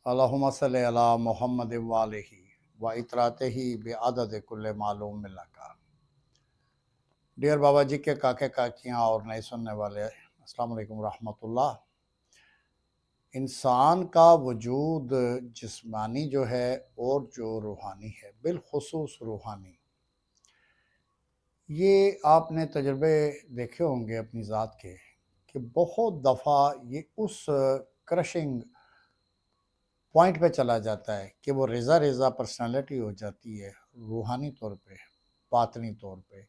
اللہم صلی علی محمد والہ و اطراتہ بعدد کل معلوم لکا۔ ڈیئر بابا جی کے کاکے کاکیاں اور نئے سننے والے، السلام علیکم ورحمۃ اللہ۔ انسان کا وجود جسمانی جو ہے اور جو روحانی ہے، بالخصوص روحانی، یہ آپ نے تجربے دیکھے ہوں گے اپنی ذات کے کہ بہت دفعہ یہ اس کرشنگ پوائنٹ پہ چلا جاتا ہے کہ وہ ریزہ ریزہ پرسنالٹی ہو جاتی ہے روحانی طور پہ، باطنی طور پہ،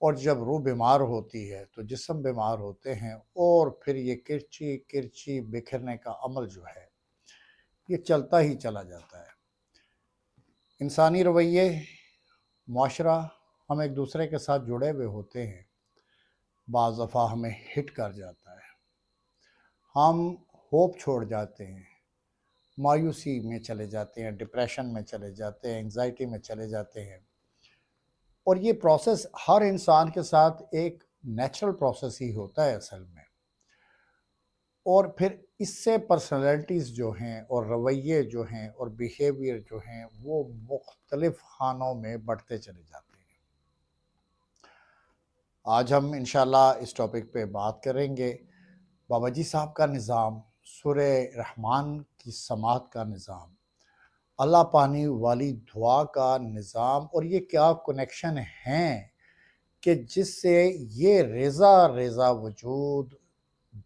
اور جب روح بیمار ہوتی ہے تو جسم بیمار ہوتے ہیں، اور پھر یہ کرچی کرچی بکھرنے کا عمل جو ہے یہ چلتا ہی چلا جاتا ہے۔ انسانی رویے، معاشرہ، ہم ایک دوسرے کے ساتھ جڑے ہوئے ہوتے ہیں، بعض دفعہ ہمیں ہٹ کر جاتا ہے، ہم ہوپ چھوڑ جاتے ہیں، مایوسی میں چلے جاتے ہیں، ڈپریشن میں چلے جاتے ہیں، انگزائٹی میں چلے جاتے ہیں، اور یہ پروسیس ہر انسان کے ساتھ ایک نیچرل پروسیس ہی ہوتا ہے اصل میں۔ اور پھر اس سے پرسنالٹیز جو ہیں اور رویے جو ہیں اور بیہیویئر جو ہیں وہ مختلف خانوں میں بڑھتے چلے جاتے ہیں۔ آج ہم انشاءاللہ اس ٹاپک پہ بات کریں گے، بابا جی صاحب کا نظام، سورہ رحمان کی سماعت کا نظام، اللہ پانی والی دعا کا نظام، اور یہ کیا کنیکشن ہیں کہ جس سے یہ ریزہ ریزہ وجود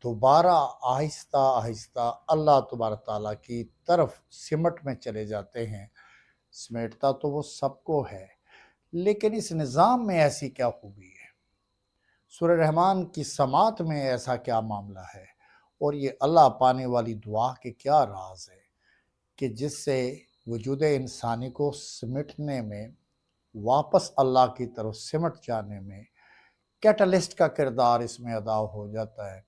دوبارہ آہستہ آہستہ اللہ تبارک تعالیٰ کی طرف سمٹ میں چلے جاتے ہیں۔ سمیٹتا تو وہ سب کو ہے، لیکن اس نظام میں ایسی کیا خوبی ہے، سورہ رحمان کی سماعت میں ایسا کیا معاملہ ہے، اور یہ اللہ پانے والی دعا کے کیا راز ہے کہ جس سے وجود انسانی کو سمٹنے میں، واپس اللہ کی طرف سمٹ جانے میں کیٹلسٹ کا کردار اس میں ادا ہو جاتا ہے،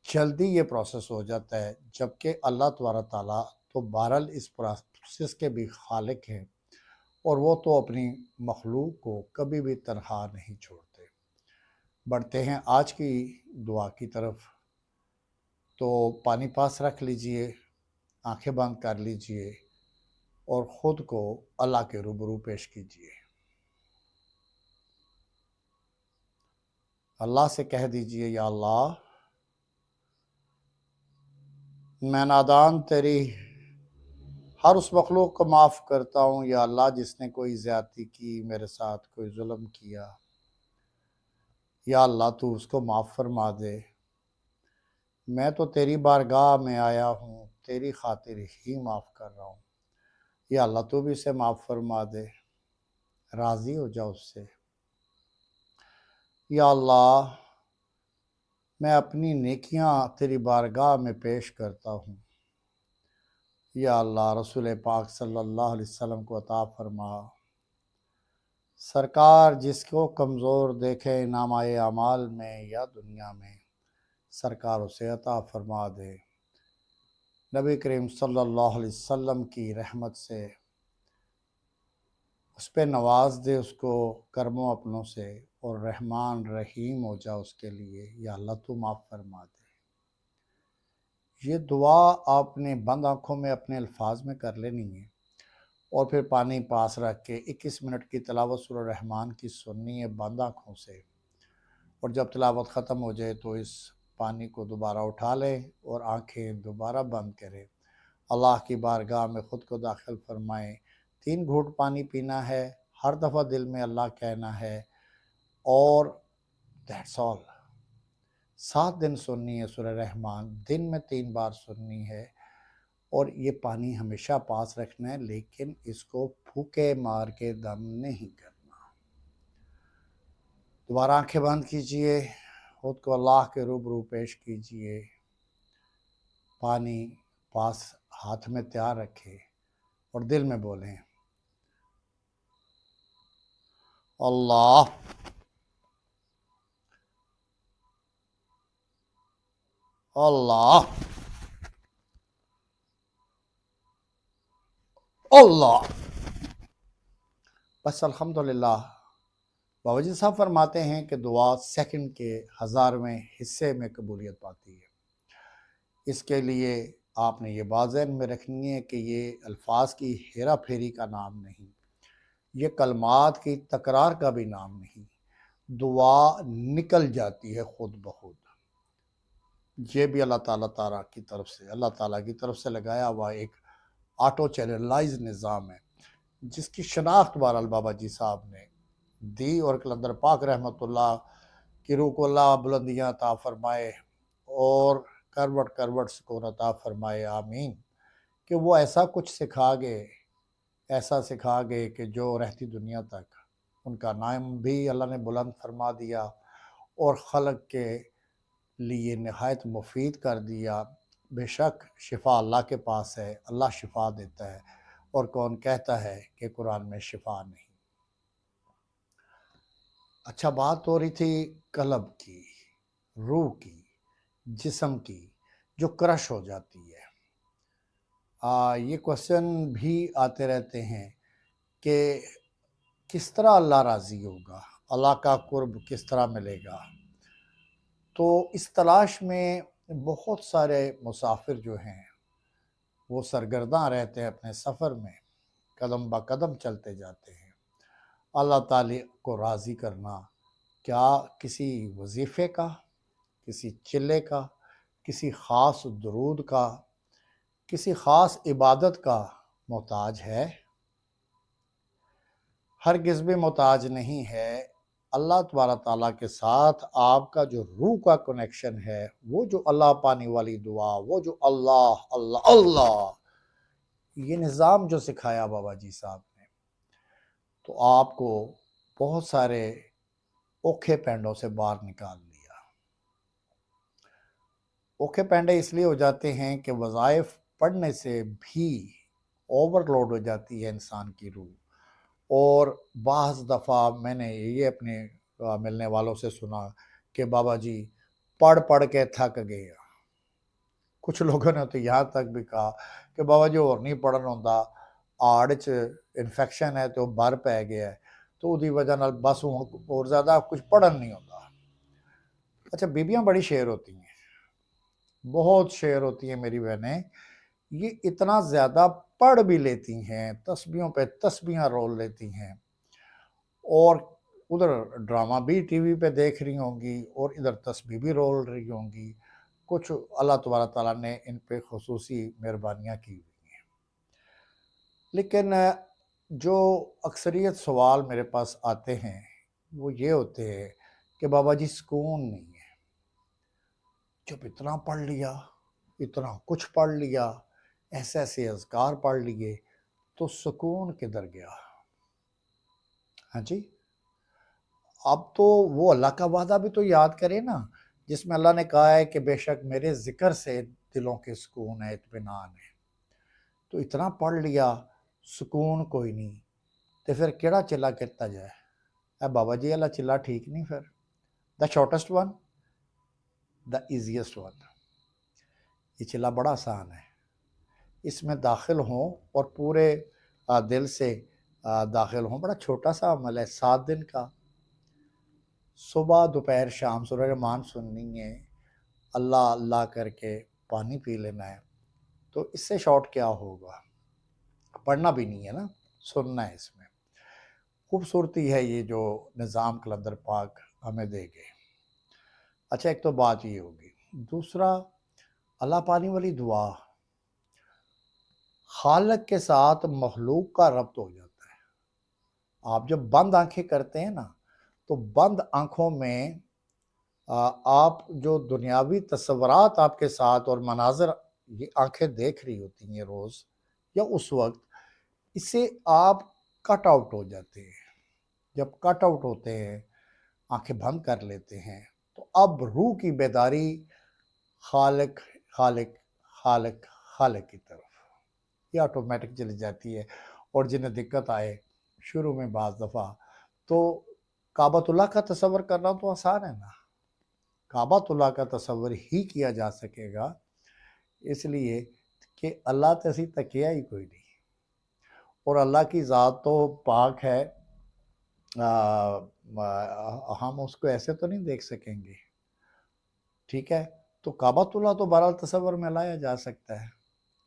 جلدی یہ پروسیس ہو جاتا ہے، جبکہ اللہ تبارک تعالیٰ تو بہرحال اس پروسیس کے بھی خالق ہیں، اور وہ تو اپنی مخلوق کو کبھی بھی تنہا نہیں چھوڑتے۔ بڑھتے ہیں آج کی دعا کی طرف، تو پانی پاس رکھ لیجئے، آنکھیں بند کر لیجئے اور خود کو اللہ کے روبرو پیش کیجئے۔ اللہ سے کہہ دیجئے، یا اللہ، میں نادان تیری ہر اس مخلوق کو معاف کرتا ہوں، یا اللہ جس نے کوئی زیادتی کی، میرے ساتھ کوئی ظلم کیا، یا اللہ تو اس کو معاف فرما دے۔ میں تو تیری بارگاہ میں آیا ہوں، تیری خاطر ہی معاف کر رہا ہوں، یا اللہ تو بھی اسے معاف فرما دے، راضی ہو جا اس سے۔ یا اللہ، میں اپنی نیکیاں تیری بارگاہ میں پیش کرتا ہوں، یا اللہ رسول پاک صلی اللہ علیہ وسلم کو عطا فرما۔ سرکار جس کو کمزور دیکھے نامۂ اعمال میں یا دنیا میں، سرکار اسے عطا فرما دے۔ نبی کریم صلی اللہ علیہ وسلم کی رحمت سے اس پہ نواز دے، اس کو کرم و اپنوں سے، اور رحمان رحیم ہو جا اس کے لیے، یا اللہ تو معاف فرما دے۔ یہ دعا آپ نے بند آنکھوں میں اپنے الفاظ میں کر لینی ہے، اور پھر پانی پاس رکھ کے 21 منٹ کی تلاوت سورہ رحمان کی سننی ہے بند آنکھوں سے، اور جب تلاوت ختم ہو جائے تو اس پانی کو دوبارہ اٹھا لیں اور آنکھیں دوبارہ بند کریں، اللہ کی بارگاہ میں خود کو داخل فرمائیں۔ 3 گھونٹ پانی پینا ہے، ہر دفعہ دل میں اللہ کہنا ہے، اور دیٹس آل۔ 7 دن سننی ہے سورہ رحمان، دن میں 3 بار سننی ہے، اور یہ پانی ہمیشہ پاس رکھنا ہے، لیکن اس کو پھوکے مار کے دم نہیں کرنا۔ دوبارہ آنکھیں بند کیجئے، خود کو اللہ کے روبرو پیش کیجئے، پانی پاس ہاتھ میں تیار رکھے، اور دل میں بولیں، اللہ، اللہ، اللہ۔ بس الحمدللہ۔ بابا جی صاحب فرماتے ہیں کہ دعا سیکنڈ کے 1000ویں حصے میں قبولیت پاتی ہے۔ اس کے لیے آپ نے یہ بات ذہن میں رکھنی ہے کہ یہ الفاظ کی ہیرا پھیری کا نام نہیں، یہ کلمات کی تکرار کا بھی نام نہیں، دعا نکل جاتی ہے خود بخود۔ یہ بھی اللہ تعالیٰ کی طرف سے لگایا ہوا ایک آٹو چینلائز نظام ہے، جس کی شناخت بہرحال بابا جی صاحب نے دی، اور کلندر پاک رحمۃ اللہ کی روح کو اللہ بلندیاں عطا فرمائے اور کروٹ کروٹ سکون عطا فرمائے، آمین۔ کہ وہ ایسا کچھ سکھا گئے کہ جو رہتی دنیا تک ان کا نام بھی اللہ نے بلند فرما دیا اور خلق کے لیے نہایت مفید کر دیا۔ بے شک شفا اللہ کے پاس ہے، اللہ شفا دیتا ہے، اور کون کہتا ہے کہ قرآن میں شفا نہیں۔ اچھا، بات ہو رہی تھی قلب کی، روح کی، جسم کی، جو کرش ہو جاتی ہے۔ یہ کوشچن بھی آتے رہتے ہیں کہ کس طرح اللہ راضی ہوگا، اللہ کا قرب کس طرح ملے گا۔ تو اس تلاش میں بہت سارے مسافر جو ہیں وہ سرگرداں رہتے ہیں اپنے سفر میں، قدم با قدم چلتے جاتے ہیں۔ اللہ تعالی کو راضی کرنا کیا کسی وظیفے کا، کسی چلے کا، کسی خاص درود کا، کسی خاص عبادت کا محتاج ہے؟ ہرگز بھی محتاج نہیں ہے۔ اللہ تبارک تعالیٰ کے ساتھ آپ کا جو روح کا کنیکشن ہے، وہ جو اللہ پانی والی دعا، وہ جو اللہ اللہ اللہ، یہ نظام جو سکھایا بابا جی صاحب نے، تو آپ کو بہت سارے اوکھے پینڈوں سے باہر نکال لیا۔ اوکھے پینڈے اس لیے ہو جاتے ہیں کہ وظائف پڑھنے سے بھی اوور لوڈ ہو جاتی ہے انسان کی روح، اور بعض دفعہ میں نے یہ اپنے ملنے والوں سے سنا کہ بابا جی پڑھ پڑھ کے تھک گئے۔ کچھ لوگوں نے تو یہاں تک بھی کہا کہ بابا جی اور نہیں پڑھن ہوتا، آڑ چ انفیکشن ہے تو بر پی گیا ہے، تو دی وجہ نال بس اور زیادہ کچھ پڑھن نہیں ہوتا۔ اچھا، بیبیاں بڑی شیر ہوتی ہیں، بہت شیر ہوتی ہیں میری بہنیں، یہ اتنا زیادہ پڑھ بھی لیتی ہیں، تسبیحوں پہ تسبیحاں رول لیتی ہیں، اور ادھر ڈرامہ بھی ٹی وی پہ دیکھ رہی ہوں گی اور ادھر تسبیح بھی رول رہی ہوں گی۔ کچھ اللہ تبارک تعالیٰ نے ان پہ خصوصی مہربانیاں کی ہوئی ہیں۔ لیکن جو اکثریت سوال میرے پاس آتے ہیں وہ یہ ہوتے ہیں کہ بابا جی سکون نہیں ہے، جب اتنا پڑھ لیا، اتنا کچھ پڑھ لیا، ایسے ایسے اذکار پڑھ لیے، تو سکون کدھر گیا؟ ہاں جی، اب تو وہ اللہ کا وعدہ بھی تو یاد کرے نا، جس میں اللہ نے کہا ہے کہ بے شک میرے ذکر سے دلوں کے سکون ہے، اطمینان ہے۔ تو اتنا پڑھ لیا، سکون کوئی نہیں، تو پھر کیڑا چلا کرتا جائے؟ اے بابا جی اللہ چلا ٹھیک نہیں، پھر دا شارٹسٹ ون، دا ایزیسٹ ون، یہ چلا بڑا آسان ہے۔ اس میں داخل ہوں اور پورے دل سے داخل ہوں، بڑا چھوٹا سا عمل ہے، 7 دن کا، صبح دوپہر شام سورہ رحمان سننی ہے، اللہ اللہ کر کے پانی پی لینا ہے۔ تو اس سے شارٹ کیا ہوگا؟ پڑھنا بھی نہیں ہے نا، سننا ہے۔ اس میں خوبصورتی ہے یہ جو نظام کلندر پاک ہمیں دے گئے۔ اچھا، ایک تو بات یہ ہوگی۔ دوسرا، اللہ پانی والی دعا، خالق کے ساتھ مخلوق کا ربط ہو جاتا ہے۔ آپ جب بند آنکھیں کرتے ہیں نا، تو بند آنکھوں میں آپ جو دنیاوی تصورات آپ کے ساتھ اور مناظر یہ آنکھیں دیکھ رہی ہوتی ہیں روز یا اس وقت، اس سے آپ کٹ آؤٹ ہو جاتے ہیں۔ جب کٹ آؤٹ ہوتے ہیں، آنکھیں بند کر لیتے ہیں، تو اب روح کی بیداری خالق خالق خالق خالق کی طرف یہ آٹومیٹک چلی جاتی ہے۔ اور جنہیں دقت آئے شروع میں بعض دفعہ، تو کعبۃ اللہ کا تصور کرنا تو آسان ہے نا، کعبۃ اللہ کا تصور ہی کیا جا سکے گا، اس لیے کہ اللہ تیسی تکیہ ہی کوئی نہیں، اور اللہ کی ذات تو پاک ہے، ہم اس کو ایسے تو نہیں دیکھ سکیں گے، ٹھیک ہے؟ تو کعبۃ اللہ تو بہرحال تصور میں لایا جا سکتا ہے۔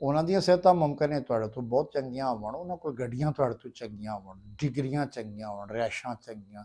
ਉਹਨਾਂ ਦੀਆਂ ਸਿਹਤਾਂ ਮੁਮਕਿਨ ਹੈ ਤੁਹਾਡੇ ਤੋਂ ਬਹੁਤ ਚੰਗੀਆਂ ਹੋਣ, ਉਹਨਾਂ ਕੋਲ ਗੱਡੀਆਂ ਤੁਹਾਡੇ ਤੋਂ ਚੰਗੀਆਂ ਹੋਣ, ਡਿਗਰੀਆਂ ਚੰਗੀਆਂ ਹੋਣ, ਰਿਹਾਇਸ਼ਾਂ ਚੰਗੀਆਂ,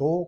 2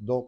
2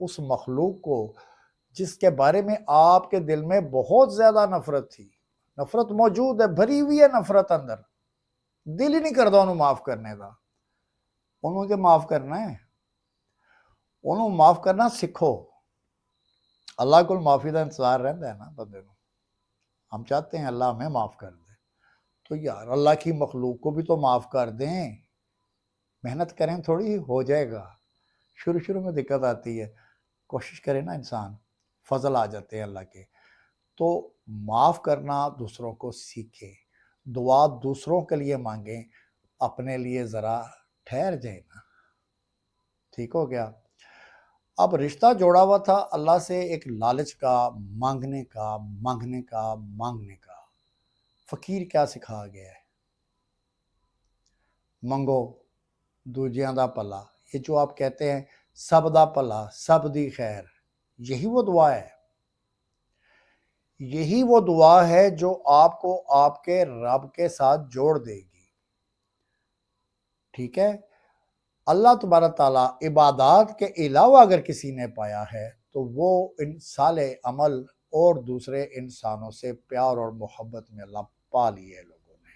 اس مخلوق کو جس کے بارے میں آپ کے دل میں بہت زیادہ نفرت تھی. نفرت موجود ہے، بھری ہوئی ہے نفرت اندر، دل ہی نہیں کرتا انہوں معاف کرنے کا. انہوں کے معاف کرنا ہے، انہوں معاف کرنا سکھو. اللہ کو معافی کا انتظار رہتا ہے نا بندے کو. ہم چاہتے ہیں اللہ ہمیں معاف کر دے، تو یار اللہ کی مخلوق کو بھی تو معاف کر دیں. محنت کریں تھوڑی ہو جائے گا. شروع میں دقت آتی ہے، کوشش کرے نا انسان، فضل آ جاتے ہیں اللہ کے. تو معاف کرنا دوسروں کو سیکھے، دعا دوسروں کے لیے مانگیں، اپنے لیے ذرا ٹھہر جائیں نا. ٹھیک ہو گیا. اب رشتہ جوڑا ہوا تھا اللہ سے ایک لالچ کا، مانگنے کا مانگنے کا مانگنے کا. فقیر کیا سکھا گیا ہے؟ منگو دوجیاں دا پلا. یہ جو آپ کہتے ہیں سب دا پلا سب دی خیر، یہی وہ دعا ہے. یہی وہ دعا ہے جو آپ کو آپ کے رب کے ساتھ جوڑ دے گی. ٹھیک ہے. اللہ تبارک تعالیٰ عبادات کے علاوہ اگر کسی نے پایا ہے تو وہ ان صالح عمل اور دوسرے انسانوں سے پیار اور محبت میں اللہ پا لیے لوگوں نے.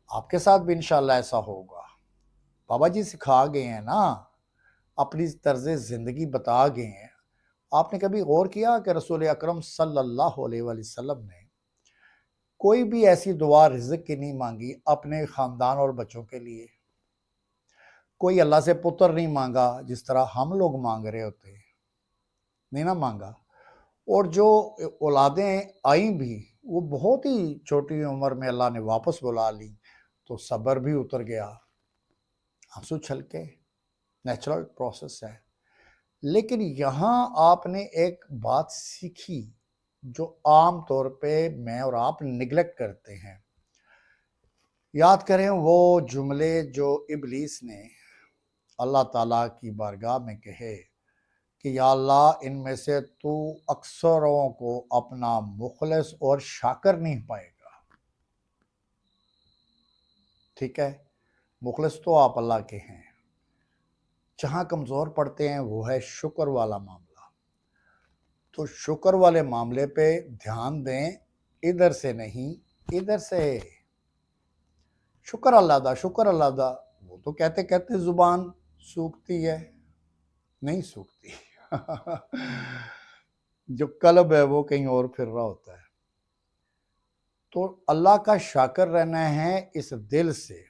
آپ کے ساتھ بھی انشاءاللہ ایسا ہوگا. بابا جی سکھا گئے ہیں نا، اپنی طرز زندگی بتا گئے ہیں. آپ نے کبھی غور کیا کہ رسول اکرم صلی اللہ علیہ وآلہ وسلم نے کوئی بھی ایسی دعا رزق کی نہیں مانگی اپنے خاندان اور بچوں کے لیے؟ کوئی اللہ سے پتر نہیں مانگا جس طرح ہم لوگ مانگ رہے ہوتے ہیں، نہیں نا مانگا. اور جو اولادیں آئیں بھی وہ بہت ہی چھوٹی عمر میں اللہ نے واپس بلا لی، تو صبر بھی اتر گیا، آنسو چھلکے، نیچرل پروسیس ہے. لیکن یہاں آپ نے ایک بات سیکھی جو عام طور پہ میں اور آپ نگلیکٹ کرتے ہیں. یاد کریں وہ جملے جو ابلیس نے اللہ تعالیٰ کی بارگاہ میں کہے کہ یا اللہ ان میں سے تو اکثروں کو اپنا مخلص اور شاکر نہیں پائے گا. ٹھیک ہے، مخلص تو آپ اللہ کے ہیں. جہاں کمزور پڑتے ہیں وہ ہے شکر والا معاملہ. تو شکر والے معاملے پہ دھیان دیں، ادھر سے نہیں ادھر سے. شکر اللہ دا شکر اللہ دا. وہ تو کہتے کہتے زبان سوکھتی ہے، نہیں سوکھتی. جو قلب ہے وہ کہیں اور پھر رہا ہوتا ہے. تو اللہ کا شاکر رہنا ہے اس دل سے.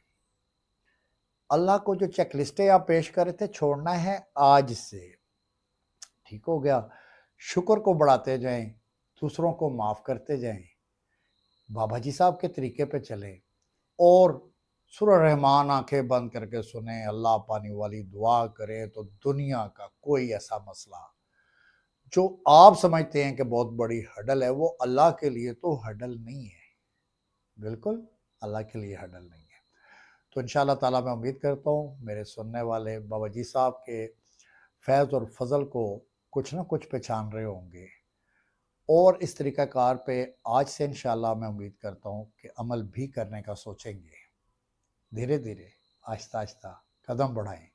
اللہ کو جو چیک لسٹیں آپ پیش کر رہے تھے چھوڑنا ہے آج سے. ٹھیک ہو گیا. شکر کو بڑھاتے جائیں، دوسروں کو معاف کرتے جائیں، بابا جی صاحب کے طریقے پہ چلیں، اور سورہ رحمان آنکھیں بند کر کے سنیں، اللہ پانی والی دعا کریں تو دنیا کا کوئی ایسا مسئلہ جو آپ سمجھتے ہیں کہ بہت بڑی ہڈل ہے وہ اللہ کے لیے تو ہڈل نہیں ہے. بالکل اللہ کے لیے ہڈل نہیں ہے. تو انشاءاللہ تعالیٰ میں امید کرتا ہوں میرے سننے والے بابا جی صاحب کے فیض اور فضل کو کچھ نہ کچھ پہچان رہے ہوں گے، اور اس طریقہ کار پہ آج سے انشاءاللہ میں امید کرتا ہوں کہ عمل بھی کرنے کا سوچیں گے. دھیرے دھیرے آہستہ آہستہ قدم بڑھائیں.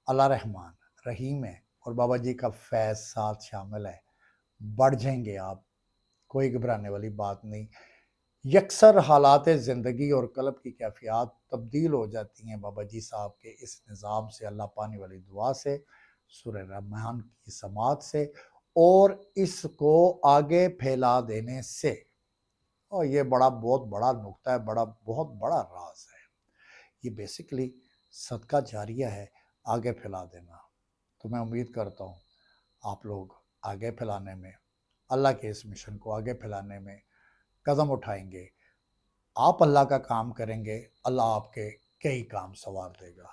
اللہ رحمان رحیم ہے اور بابا جی کا فیض ساتھ شامل ہے. بڑھ جائیں گے آپ، کوئی گھبرانے والی بات نہیں. یکسر حالات زندگی اور قلب کی کیفیات تبدیل ہو جاتی ہیں بابا جی صاحب کے اس نظام سے، اللہ پانی والی دعا سے، سورہ رحمان کی سماعت سے، اور اس کو آگے پھیلا دینے سے. اور یہ بہت بڑا نقطہ ہے، بہت بڑا راز ہے. یہ بیسکلی صدقہ جاریہ ہے، آگے پھیلا دینا. تو میں امید کرتا ہوں آپ لوگ آگے پھیلانے میں، اللہ کے اس مشن کو آگے پھیلانے میں قدم اٹھائیں گے. آپ اللہ کا کام کریں گے، اللہ آپ کے کئی کام سنوار دے گا.